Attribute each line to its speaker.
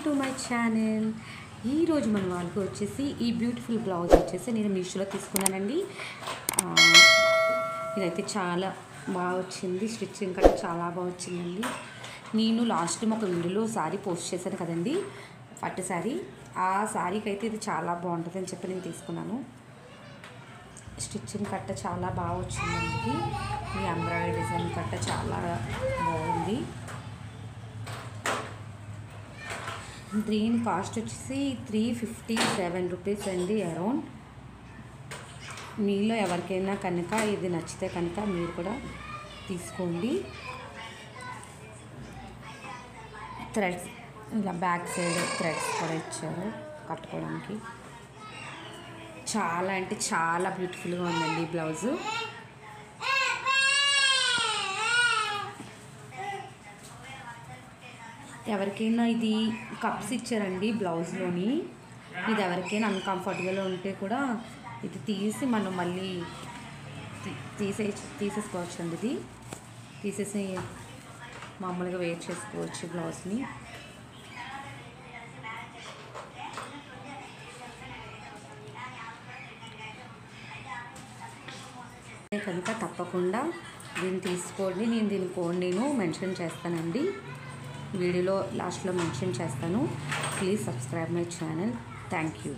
Speaker 1: To my channel. ఈరోజు మన వాళ్ళకి వచ్చేసి ఈ బ్యూటిఫుల్ బ్లౌజ్ వచ్చేసి నేను మీషోలో తీసుకున్నానండి. ఇదైతే చాలా బాగా వచ్చింది, స్టిచ్చింగ్ కూడా చాలా బాగా వచ్చిందండి. నేను లాస్ట్ టైం ఒక వీడియోలో శారీ పోస్ట్ చేశాను కదండి, పట్టు శారీ. ఆ శారీకి అయితే ఇది చాలా బాగుంటుంది అని చెప్పి నేను తీసుకున్నాను. స్టిచ్చింగ్ కట్ట చాలా బాగా వచ్చిందండి. ఈ ఎంబ్రాయిడరీ డిజైన్ కట్ట చాలా బాగుంది. దీని కాస్ట్ వచ్చేసి 357 రూపీస్ అండి అరౌండ్. మీలో ఎవరికైనా కనుక ఇది నచ్చితే కనుక మీరు కూడా తీసుకోండి. థ్రెడ్స్ ఇలా బ్యాక్ సైడ్ థ్రెడ్స్ కూడా ఇచ్చారు కట్టుకోవడానికి. చాలా అంటే చాలా బ్యూటిఫుల్గా ఉందండి బ్లౌజు. ఎవరికైనా ఇది కప్స్ ఇచ్చారండి బ్లౌజ్లోని. ఇది ఎవరికైనా అన్కంఫర్టబుల్గా ఉంటే కూడా ఇది తీసి మనం మళ్ళీ తీసేసుకోవచ్చు అండి. ఇది తీసేసి మామూలుగా వేర్ చేసుకోవచ్చు బ్లౌజ్ని. కనుక తప్పకుండా దీన్ని తీసుకోండి. నేను దీని కోడ్ నేను మెన్షన్ చేస్తానండి, వీడియోలో లాస్ట్లో మెన్షన్ చేస్తాను. Please subscribe my channel. Thank you.